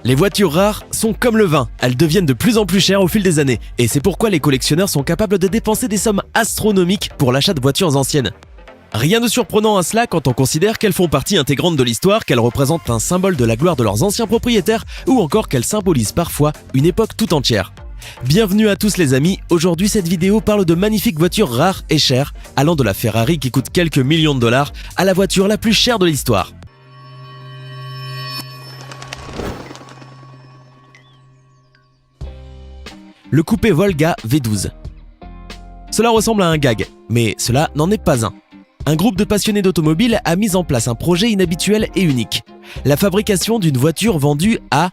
Les voitures rares sont comme le vin, elles deviennent de plus en plus chères au fil des années, et c'est pourquoi les collectionneurs sont capables de dépenser des sommes astronomiques pour l'achat de voitures anciennes. Rien de surprenant à cela quand on considère qu'elles font partie intégrante de l'histoire, qu'elles représentent un symbole de la gloire de leurs anciens propriétaires, ou encore qu'elles symbolisent parfois une époque tout entière. Bienvenue à tous les amis, aujourd'hui cette vidéo parle de magnifiques voitures rares et chères, allant de la Ferrari qui coûte quelques millions de dollars à la voiture la plus chère de l'histoire. Le coupé Volga V12. Cela ressemble à un gag, mais cela n'en est pas un. Un groupe de passionnés d'automobile a mis en place un projet inhabituel et unique. La fabrication d'une voiture vendue à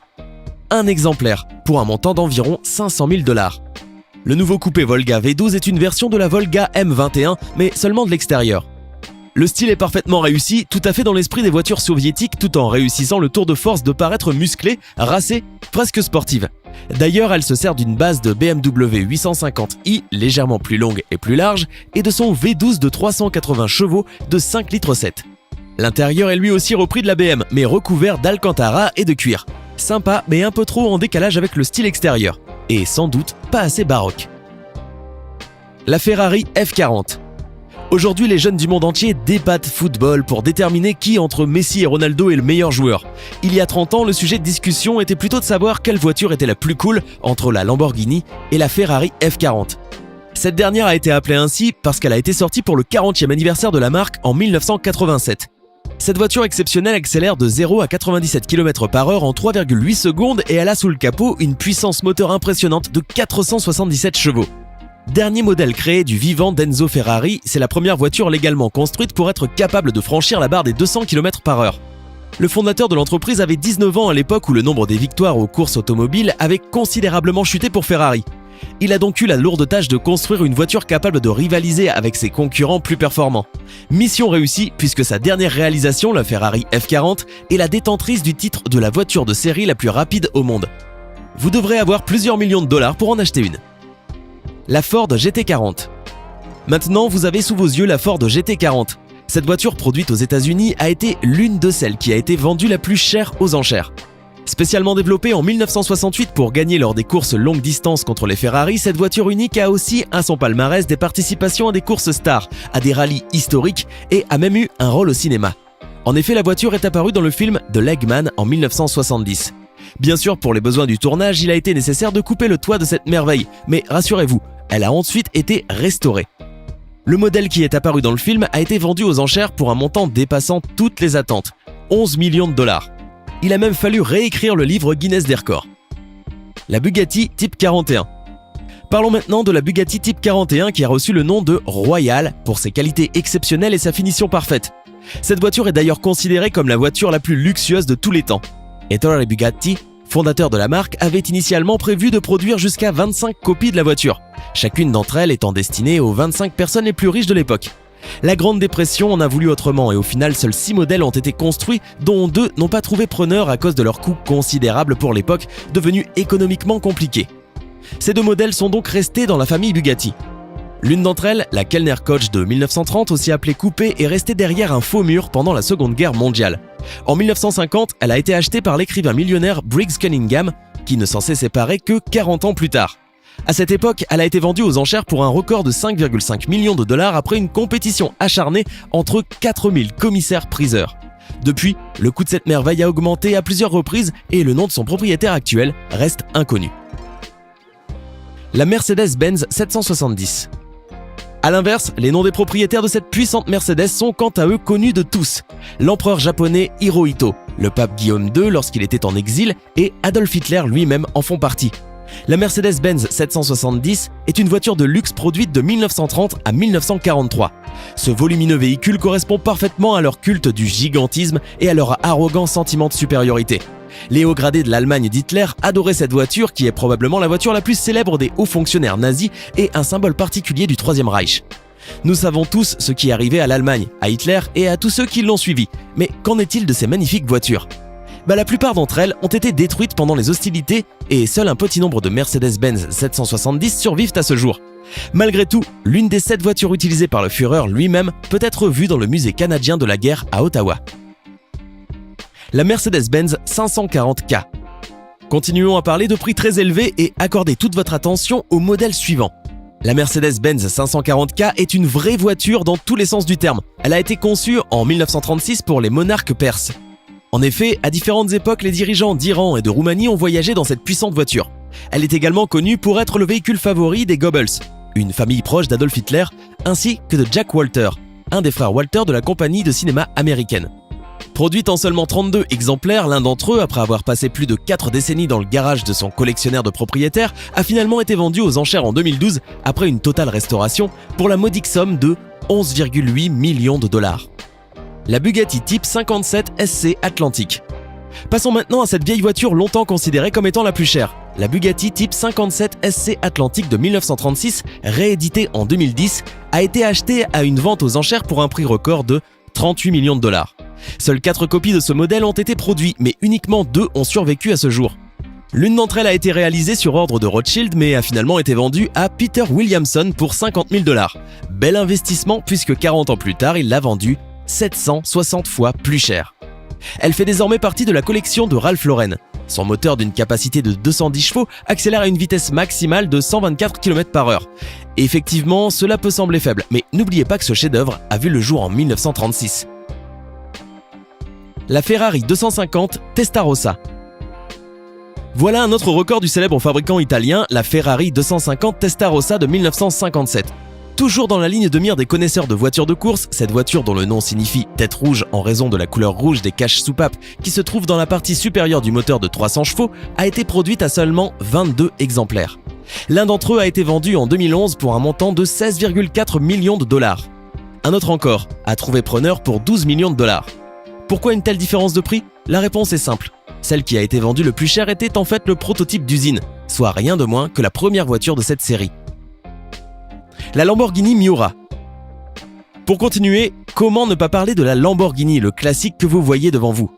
un exemplaire, pour un montant d'environ 500 000 $. Le nouveau coupé Volga V12 est une version de la Volga M21, mais seulement de l'extérieur. Le style est parfaitement réussi, tout à fait dans l'esprit des voitures soviétiques, tout en réussissant le tour de force de paraître musclée, racée, presque sportive. D'ailleurs, elle se sert d'une base de BMW 850i légèrement plus longue et plus large et de son V12 de 380 chevaux de 5,7 litres. L'intérieur est lui aussi repris de la BM, mais recouvert d'Alcantara et de cuir. Sympa, mais un peu trop en décalage avec le style extérieur. Et sans doute pas assez baroque. La Ferrari F40. Aujourd'hui, les jeunes du monde entier débattent football pour déterminer qui entre Messi et Ronaldo est le meilleur joueur. Il y a 30 ans, le sujet de discussion était plutôt de savoir quelle voiture était la plus cool entre la Lamborghini et la Ferrari F40. Cette dernière a été appelée ainsi parce qu'elle a été sortie pour le 40e anniversaire de la marque en 1987. Cette voiture exceptionnelle accélère de 0 à 97 km/h en 3,8 secondes et elle a sous le capot une puissance moteur impressionnante de 477 chevaux. Dernier modèle créé du vivant d'Enzo Ferrari, c'est la première voiture légalement construite pour être capable de franchir la barre des 200 km/h. Le fondateur de l'entreprise avait 19 ans à l'époque où le nombre des victoires aux courses automobiles avait considérablement chuté pour Ferrari. Il a donc eu la lourde tâche de construire une voiture capable de rivaliser avec ses concurrents plus performants. Mission réussie puisque sa dernière réalisation, la Ferrari F40, est la détentrice du titre de la voiture de série la plus rapide au monde. Vous devrez avoir plusieurs millions de dollars pour en acheter une. La Ford GT40. Maintenant, vous avez sous vos yeux la Ford GT40. Cette voiture produite aux États-Unis a été l'une de celles qui a été vendue la plus chère aux enchères. Spécialement développée en 1968 pour gagner lors des courses longue distance contre les Ferrari, cette voiture unique a aussi à son palmarès des participations à des courses stars, à des rallyes historiques et a même eu un rôle au cinéma. En effet, la voiture est apparue dans le film The Legman en 1970. Bien sûr, pour les besoins du tournage, il a été nécessaire de couper le toit de cette merveille, mais rassurez-vous, elle a ensuite été restaurée. Le modèle qui est apparu dans le film a été vendu aux enchères pour un montant dépassant toutes les attentes, 11 millions de dollars. Il a même fallu réécrire le livre Guinness des records. La Bugatti Type 41. Parlons maintenant de la Bugatti Type 41 qui a reçu le nom de Royale pour ses qualités exceptionnelles et sa finition parfaite. Cette voiture est d'ailleurs considérée comme la voiture la plus luxueuse de tous les temps. Ettore Bugatti, fondateur de la marque, avait initialement prévu de produire jusqu'à 25 copies de la voiture, chacune d'entre elles étant destinée aux 25 personnes les plus riches de l'époque. La Grande Dépression en a voulu autrement et au final seuls 6 modèles ont été construits dont 2 n'ont pas trouvé preneur à cause de leur coût considérable pour l'époque, devenu économiquement compliqué. Ces 2 modèles sont donc restés dans la famille Bugatti. L'une d'entre elles, la Kellner Coach de 1930, aussi appelée coupé, est restée derrière un faux mur pendant la Seconde Guerre mondiale. En 1950, elle a été achetée par l'écrivain millionnaire Briggs Cunningham, qui ne s'en s'est séparé que 40 ans plus tard. À cette époque, elle a été vendue aux enchères pour un record de 5,5 millions de dollars après une compétition acharnée entre 4000 commissaires-priseurs. Depuis, le coût de cette merveille a augmenté à plusieurs reprises et le nom de son propriétaire actuel reste inconnu. La Mercedes-Benz 770. A l'inverse, les noms des propriétaires de cette puissante Mercedes sont quant à eux connus de tous. L'empereur japonais Hirohito, le pape Guillaume II lorsqu'il était en exil et Adolf Hitler lui-même en font partie. La Mercedes-Benz 770 est une voiture de luxe produite de 1930 à 1943. Ce volumineux véhicule correspond parfaitement à leur culte du gigantisme et à leur arrogant sentiment de supériorité. Les hauts gradés de l'Allemagne d'Hitler adoraient cette voiture qui est probablement la voiture la plus célèbre des hauts fonctionnaires nazis et un symbole particulier du Troisième Reich. Nous savons tous ce qui est arrivé à l'Allemagne, à Hitler et à tous ceux qui l'ont suivi. Mais qu'en est-il de ces magnifiques voitures ? La plupart d'entre elles ont été détruites pendant les hostilités et seul un petit nombre de Mercedes-Benz 770 survivent à ce jour. Malgré tout, l'une des 7 voitures utilisées par le Führer lui-même peut être vue dans le musée canadien de la guerre à Ottawa. La Mercedes-Benz 540K. Continuons à parler de prix très élevés et accordez toute votre attention au modèle suivant. La Mercedes-Benz 540K est une vraie voiture dans tous les sens du terme. Elle a été conçue en 1936 pour les monarques perses. En effet, à différentes époques, les dirigeants d'Iran et de Roumanie ont voyagé dans cette puissante voiture. Elle est également connue pour être le véhicule favori des Goebbels, une famille proche d'Adolf Hitler, ainsi que de Jack Walter, un des frères Walter de la compagnie de cinéma américaine. Produite en seulement 32 exemplaires, l'un d'entre eux, après avoir passé plus de 4 décennies dans le garage de son collectionneur de propriétaires, a finalement été vendu aux enchères en 2012 après une totale restauration pour la modique somme de 11,8 millions de dollars. La Bugatti Type 57 SC Atlantic. Passons maintenant à cette vieille voiture longtemps considérée comme étant la plus chère. La Bugatti Type 57 SC Atlantic de 1936, rééditée en 2010, a été achetée à une vente aux enchères pour un prix record de 38 millions de dollars. Seules 4 copies de ce modèle ont été produites, mais uniquement 2 ont survécu à ce jour. L'une d'entre elles a été réalisée sur ordre de Rothschild, mais a finalement été vendue à Peter Williamson pour 50 000 dollars. Bel investissement puisque 40 ans plus tard, il l'a vendue 760 fois plus cher. Elle fait désormais partie de la collection de Ralph Lauren. Son moteur d'une capacité de 210 chevaux accélère à une vitesse maximale de 124 km/h. Effectivement, cela peut sembler faible, mais n'oubliez pas que ce chef-d'œuvre a vu le jour en 1936. La Ferrari 250 Testarossa. Voilà un autre record du célèbre fabricant italien, la Ferrari 250 Testarossa de 1957. Toujours dans la ligne de mire des connaisseurs de voitures de course, cette voiture dont le nom signifie tête rouge en raison de la couleur rouge des caches-soupapes qui se trouvent dans la partie supérieure du moteur de 300 chevaux, a été produite à seulement 22 exemplaires. L'un d'entre eux a été vendu en 2011 pour un montant de 16,4 millions de dollars. Un autre encore a trouvé preneur pour 12 millions de dollars. Pourquoi une telle différence de prix ? La réponse est simple. Celle qui a été vendue le plus cher était en fait le prototype d'usine, soit rien de moins que la première voiture de cette série. La Lamborghini Miura. Pour continuer, comment ne pas parler de la Lamborghini, le classique que vous voyez devant vous ?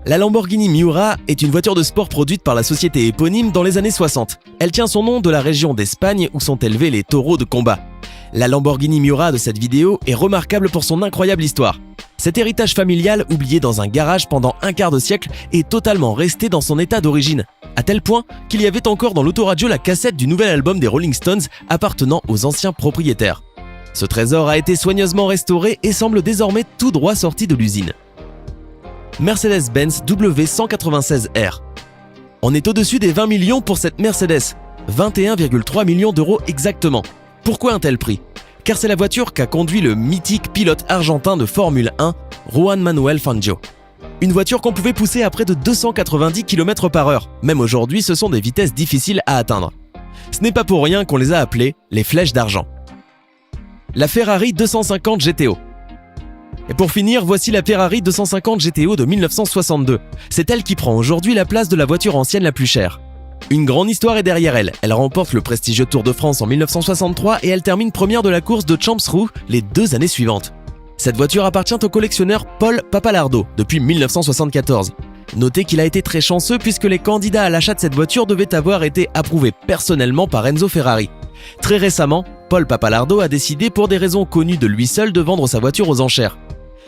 La Lamborghini Miura est une voiture de sport produite par la société éponyme dans les années 60. Elle tient son nom de la région d'Espagne où sont élevés les taureaux de combat. La Lamborghini Miura de cette vidéo est remarquable pour son incroyable histoire. Cet héritage familial, oublié dans un garage pendant un quart de siècle, est totalement resté dans son état d'origine, à tel point qu'il y avait encore dans l'autoradio la cassette du nouvel album des Rolling Stones appartenant aux anciens propriétaires. Ce trésor a été soigneusement restauré et semble désormais tout droit sorti de l'usine. Mercedes-Benz W196R. On est au-dessus des 20 millions pour cette Mercedes, 21,3 millions d'euros exactement. Pourquoi un tel prix ? Car c'est la voiture qu'a conduit le mythique pilote argentin de Formule 1, Juan Manuel Fangio. Une voiture qu'on pouvait pousser à près de 290 km/h. Même aujourd'hui, ce sont des vitesses difficiles à atteindre. Ce n'est pas pour rien qu'on les a appelées les flèches d'argent. La Ferrari 250 GTO. Et pour finir, voici la Ferrari 250 GTO de 1962. C'est elle qui prend aujourd'hui la place de la voiture ancienne la plus chère. Une grande histoire est derrière elle. Elle remporte le prestigieux Tour de France en 1963 et elle termine première de la course de Champs Roux les 2 années suivantes. Cette voiture appartient au collectionneur Paul Pappalardo depuis 1974. Notez qu'il a été très chanceux puisque les candidats à l'achat de cette voiture devaient avoir été approuvés personnellement par Enzo Ferrari. Très récemment, Paul Pappalardo a décidé pour des raisons connues de lui seul de vendre sa voiture aux enchères.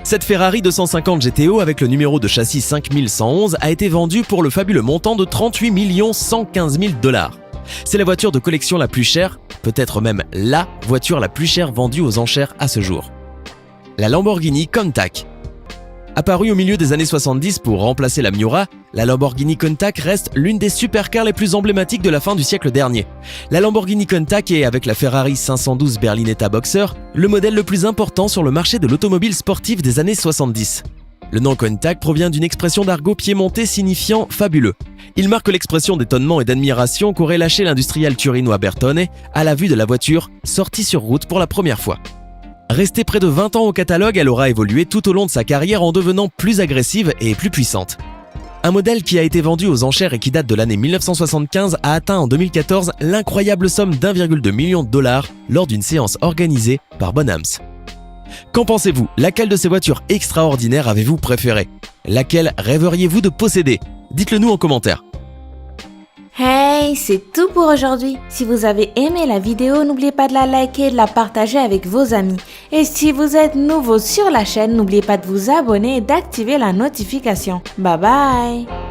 Cette Ferrari 250 GTO avec le numéro de châssis 5111 a été vendue pour le fabuleux montant de 38 115 000 dollars. C'est la voiture de collection la plus chère, peut-être même la voiture la plus chère vendue aux enchères à ce jour. La Lamborghini Countach. Apparue au milieu des années 70 pour remplacer la Miura, la Lamborghini Countach reste l'une des supercars les plus emblématiques de la fin du siècle dernier. La Lamborghini Countach est, avec la Ferrari 512 Berlinetta Boxer, le modèle le plus important sur le marché de l'automobile sportive des années 70. Le nom Countach provient d'une expression d'argot piémontais signifiant « fabuleux ». Il marque l'expression d'étonnement et d'admiration qu'aurait lâché l'industriel turinois Bertone à la vue de la voiture sortie sur route pour la première fois. Restée près de 20 ans au catalogue, elle aura évolué tout au long de sa carrière en devenant plus agressive et plus puissante. Un modèle qui a été vendu aux enchères et qui date de l'année 1975 a atteint en 2014 l'incroyable somme d'1,2 million de dollars lors d'une séance organisée par Bonhams. Qu'en pensez-vous ? Laquelle de ces voitures extraordinaires avez-vous préférée ? Laquelle rêveriez-vous de posséder ? Dites-le nous en commentaire. Hey, c'est tout pour aujourd'hui. Si vous avez aimé la vidéo, n'oubliez pas de la liker et de la partager avec vos amis. Et si vous êtes nouveau sur la chaîne, n'oubliez pas de vous abonner et d'activer la notification. Bye bye!